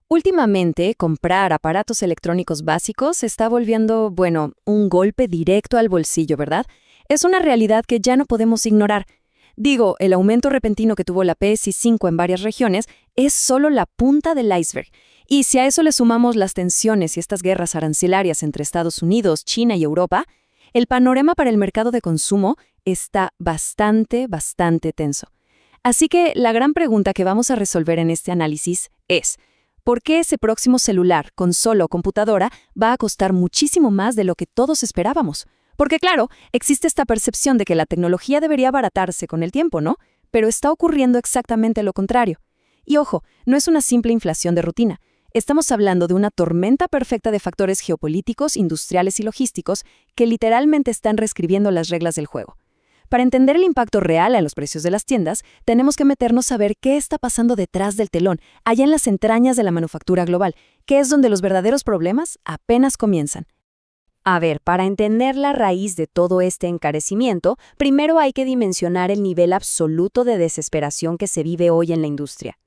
Últimamente, comprar aparatos electrónicos básicos se está volviendo, bueno, un golpe directo al bolsillo, ¿verdad? Es una realidad que ya no podemos ignorar. Digo, el aumento repentino que tuvo la PS5 en varias regiones es solo la punta del iceberg. Y si a eso le sumamos las tensiones y estas guerras arancelarias entre Estados Unidos, China y Europa, el panorama para el mercado de consumo está bastante tenso. Así que la gran pregunta que vamos a resolver en este análisis es: ¿por qué ese próximo celular, consola o computadora va a costar muchísimo más de lo que todos esperábamos? Porque claro, existe esta percepción de que la tecnología debería abaratarse con el tiempo, ¿no? Pero está ocurriendo exactamente lo contrario. Y ojo, no es una simple inflación de rutina. Estamos hablando de una tormenta perfecta de factores geopolíticos, industriales y logísticos que literalmente están reescribiendo las reglas del juego. Para entender el impacto real a los precios de las tiendas, tenemos que meternos a ver qué está pasando detrás del telón, allá en las entrañas de la manufactura global, que es donde los verdaderos problemas apenas comienzan. A ver, para entender la raíz de todo este encarecimiento, primero hay que dimensionar el nivel absoluto de desesperación que se vive hoy en la industria.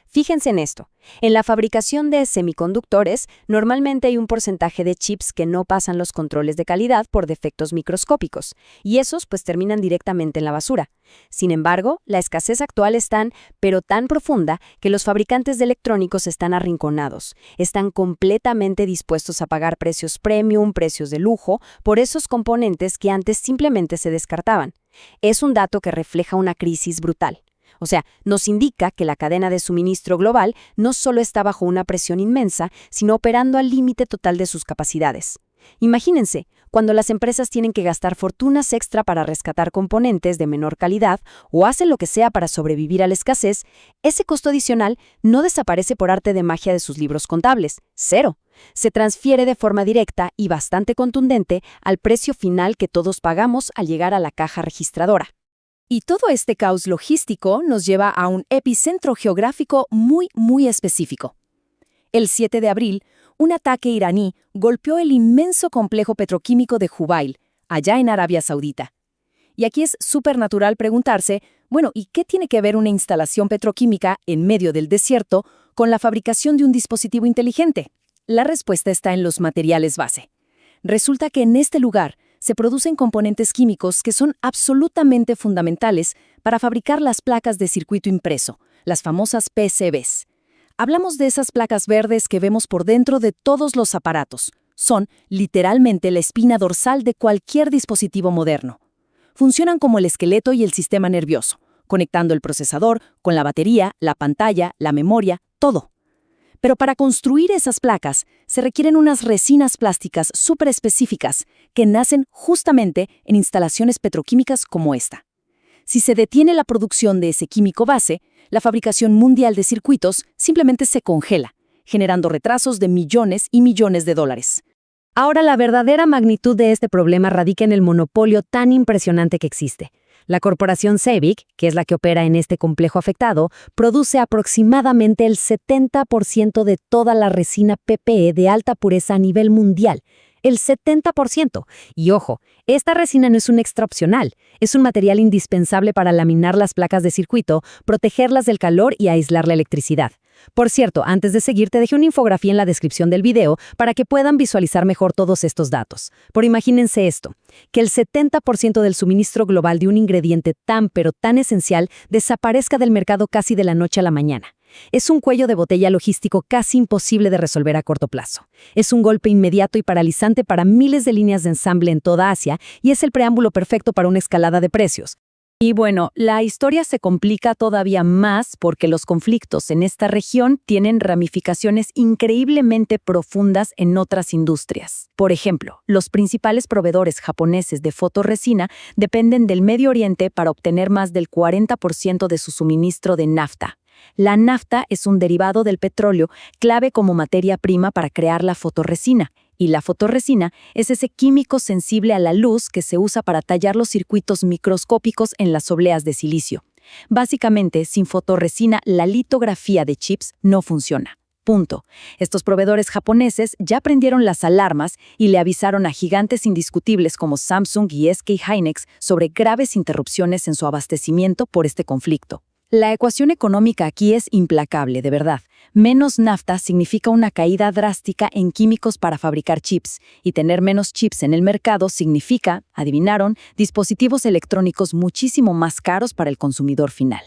Fíjense en esto. En la fabricación de semiconductores, normalmente hay un porcentaje de chips que no pasan los controles de calidad por defectos microscópicos, y esos pues terminan directamente en la basura. Sin embargo, la escasez actual es pero tan profunda, que los fabricantes de electrónicos están arrinconados, están completamente dispuestos a pagar precios premium, precios de lujo, por esos componentes que antes simplemente se descartaban. Es un dato que refleja una crisis brutal. O sea, nos indica que la cadena de suministro global no solo está bajo una presión inmensa, sino operando al límite total de sus capacidades. Imagínense, cuando las empresas tienen que gastar fortunas extra para rescatar componentes de menor calidad o hacen lo que sea para sobrevivir a la escasez, ese costo adicional no desaparece por arte de magia de sus libros contables. Cero. Se transfiere de forma directa y bastante contundente al precio final que todos pagamos al llegar a la caja registradora. Y todo este caos logístico nos lleva a un epicentro geográfico muy específico. El 7 de abril, un ataque iraní golpeó el inmenso complejo petroquímico de Jubail, allá en Arabia Saudita. Y aquí es súper natural preguntarse, bueno, ¿y qué tiene que ver una instalación petroquímica en medio del desierto con la fabricación de un dispositivo inteligente? La respuesta está en los materiales base. Resulta que en este lugar se producen componentes químicos que son absolutamente fundamentales para fabricar las placas de circuito impreso, las famosas PCBs. Hablamos de esas placas verdes que vemos por dentro de todos los aparatos. Son, literalmente, la espina dorsal de cualquier dispositivo moderno. Funcionan como el esqueleto y el sistema nervioso, conectando el procesador con la batería, la pantalla, la memoria, todo. Pero para construir esas placas se requieren unas resinas plásticas súper específicas que nacen justamente en instalaciones petroquímicas como esta. Si se detiene la producción de ese químico base, la fabricación mundial de circuitos simplemente se congela, generando retrasos de millones y millones de dólares. Ahora, la verdadera magnitud de este problema radica en el monopolio tan impresionante que existe. La corporación SABIC, que es la que opera en este complejo afectado, produce aproximadamente el 70% de toda la resina PPE de alta pureza a nivel mundial. El 70%. Y ojo, esta resina no es un extra opcional, es un material indispensable para laminar las placas de circuito, protegerlas del calor y aislar la electricidad. Por cierto, antes de seguir, te dejé una infografía en la descripción del video para que puedan visualizar mejor todos estos datos. Pero imagínense esto, que el 70% del suministro global de un ingrediente pero tan esencial desaparezca del mercado casi de la noche a la mañana. Es un cuello de botella logístico casi imposible de resolver a corto plazo. Es un golpe inmediato y paralizante para miles de líneas de ensamble en toda Asia y es el preámbulo perfecto para una escalada de precios. Y bueno, la historia se complica todavía más porque los conflictos en esta región tienen ramificaciones increíblemente profundas en otras industrias. Por ejemplo, los principales proveedores japoneses de fotorresina dependen del Medio Oriente para obtener más del 40% de su suministro de nafta. La nafta es un derivado del petróleo, clave como materia prima para crear la fotorresina. Y la fotorresina es ese químico sensible a la luz que se usa para tallar los circuitos microscópicos en las obleas de silicio. Básicamente, sin fotorresina, la litografía de chips no funciona. Punto. Estos proveedores japoneses ya prendieron las alarmas y le avisaron a gigantes indiscutibles como Samsung y SK Hynix sobre graves interrupciones en su abastecimiento por este conflicto. La ecuación económica aquí es implacable, de verdad. Menos nafta significa una caída drástica en químicos para fabricar chips, y tener menos chips en el mercado significa, adivinaron, dispositivos electrónicos muchísimo más caros para el consumidor final.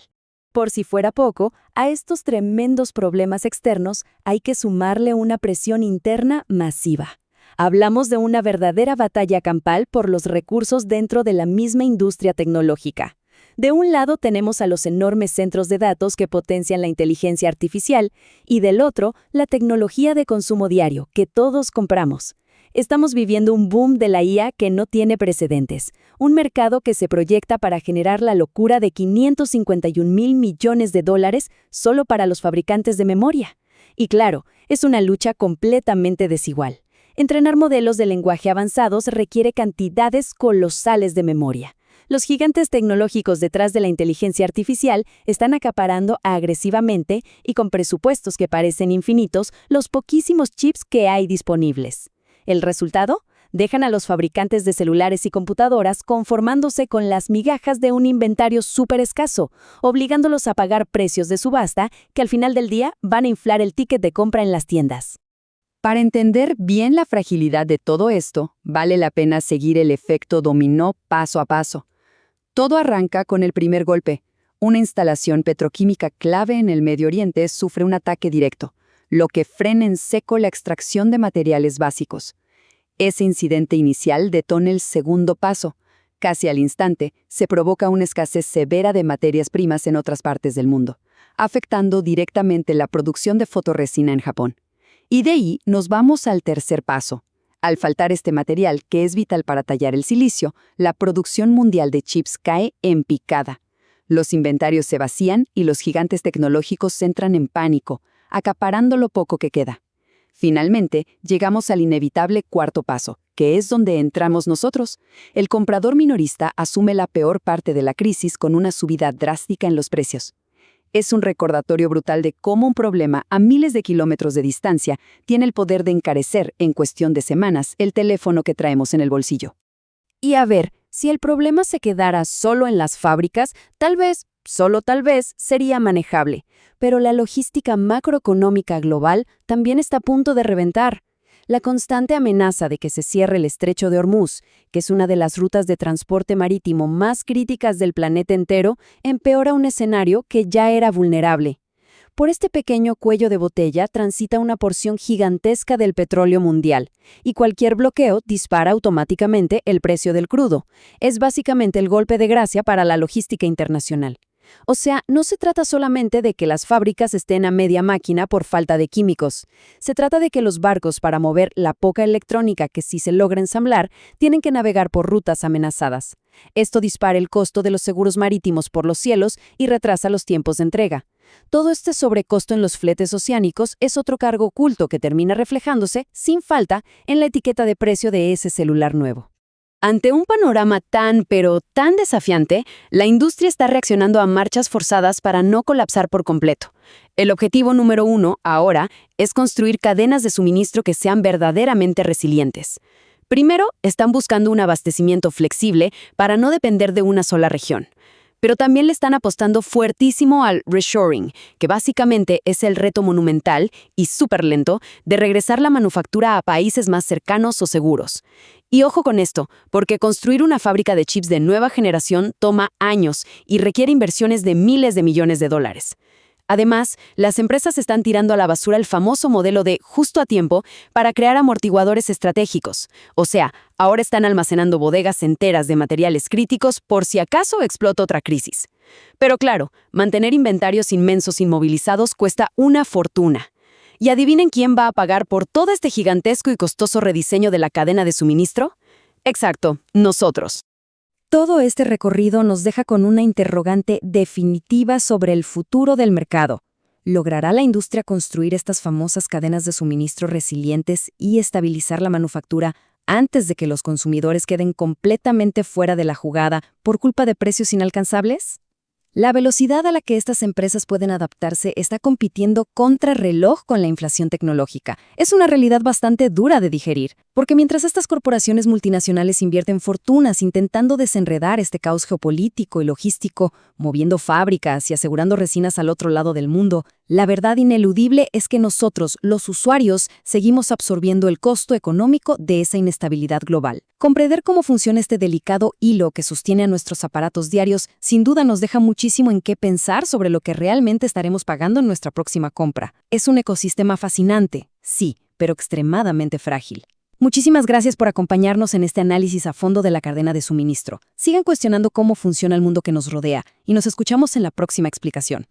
Por si fuera poco, a estos tremendos problemas externos hay que sumarle una presión interna masiva. Hablamos de una verdadera batalla campal por los recursos dentro de la misma industria tecnológica. De un lado tenemos a los enormes centros de datos que potencian la inteligencia artificial y del otro, la tecnología de consumo diario que todos compramos. Estamos viviendo un boom de la IA que no tiene precedentes, un mercado que se proyecta para generar la locura de $551.000 millones solo para los fabricantes de memoria. Y claro, es una lucha completamente desigual. Entrenar modelos de lenguaje avanzados requiere cantidades colosales de memoria. Los gigantes tecnológicos detrás de la inteligencia artificial están acaparando agresivamente y con presupuestos que parecen infinitos los poquísimos chips que hay disponibles. ¿El resultado? Dejan a los fabricantes de celulares y computadoras conformándose con las migajas de un inventario súper escaso, obligándolos a pagar precios de subasta que al final del día van a inflar el ticket de compra en las tiendas. Para entender bien la fragilidad de todo esto, vale la pena seguir el efecto dominó paso a paso. Todo arranca con el primer golpe. Una instalación petroquímica clave en el Medio Oriente sufre un ataque directo, lo que frena en seco la extracción de materiales básicos. Ese incidente inicial detona el segundo paso. Casi al instante, se provoca una escasez severa de materias primas en otras partes del mundo, afectando directamente la producción de fotorresina en Japón. Y de ahí nos vamos al tercer paso. Al faltar este material, que es vital para tallar el silicio, la producción mundial de chips cae en picada. Los inventarios se vacían y los gigantes tecnológicos entran en pánico, acaparando lo poco que queda. Finalmente, llegamos al inevitable cuarto paso, que es donde entramos nosotros. El comprador minorista asume la peor parte de la crisis con una subida drástica en los precios. Es un recordatorio brutal de cómo un problema a miles de kilómetros de distancia tiene el poder de encarecer, en cuestión de semanas, el teléfono que traemos en el bolsillo. Y a ver, si el problema se quedara solo en las fábricas, tal vez, solo tal vez, sería manejable. Pero la logística macroeconómica global también está a punto de reventar. La constante amenaza de que se cierre el Estrecho de Hormuz, que es una de las rutas de transporte marítimo más críticas del planeta entero, empeora un escenario que ya era vulnerable. Por este pequeño cuello de botella transita una porción gigantesca del petróleo mundial, y cualquier bloqueo dispara automáticamente el precio del crudo. Es básicamente el golpe de gracia para la logística internacional. O sea, no se trata solamente de que las fábricas estén a media máquina por falta de químicos. Se trata de que los barcos, para mover la poca electrónica que sí se logra ensamblar, tienen que navegar por rutas amenazadas. Esto dispara el costo de los seguros marítimos por los cielos y retrasa los tiempos de entrega. Todo este sobrecosto en los fletes oceánicos es otro cargo oculto que termina reflejándose, sin falta, en la etiqueta de precio de ese celular nuevo. Ante un panorama pero tan desafiante, la industria está reaccionando a marchas forzadas para no colapsar por completo. El objetivo número 1, ahora, es construir cadenas de suministro que sean verdaderamente resilientes. Primero, están buscando un abastecimiento flexible para no depender de una sola región. Pero también le están apostando fuertísimo al reshoring, que básicamente es el reto monumental y súper lento de regresar la manufactura a países más cercanos o seguros. Y ojo con esto, porque construir una fábrica de chips de nueva generación toma años y requiere inversiones de miles de millones de dólares. Además, las empresas están tirando a la basura el famoso modelo de justo a tiempo para crear amortiguadores estratégicos. O sea, ahora están almacenando bodegas enteras de materiales críticos por si acaso explota otra crisis. Pero claro, mantener inventarios inmensos inmovilizados cuesta una fortuna. ¿Y adivinen quién va a pagar por todo este gigantesco y costoso rediseño de la cadena de suministro? Exacto, nosotros. Todo este recorrido nos deja con una interrogante definitiva sobre el futuro del mercado. ¿Logrará la industria construir estas famosas cadenas de suministro resilientes y estabilizar la manufactura antes de que los consumidores queden completamente fuera de la jugada por culpa de precios inalcanzables? La velocidad a la que estas empresas pueden adaptarse está compitiendo contrarreloj con la inflación tecnológica. Es una realidad bastante dura de digerir, porque mientras estas corporaciones multinacionales invierten fortunas intentando desenredar este caos geopolítico y logístico, moviendo fábricas y asegurando resinas al otro lado del mundo, la verdad ineludible es que nosotros, los usuarios, seguimos absorbiendo el costo económico de esa inestabilidad global. Comprender cómo funciona este delicado hilo que sostiene a nuestros aparatos diarios sin duda nos deja muchísimo en qué pensar sobre lo que realmente estaremos pagando en nuestra próxima compra. Es un ecosistema fascinante, sí, pero extremadamente frágil. Muchísimas gracias por acompañarnos en este análisis a fondo de la cadena de suministro. Sigan cuestionando cómo funciona el mundo que nos rodea y nos escuchamos en la próxima explicación.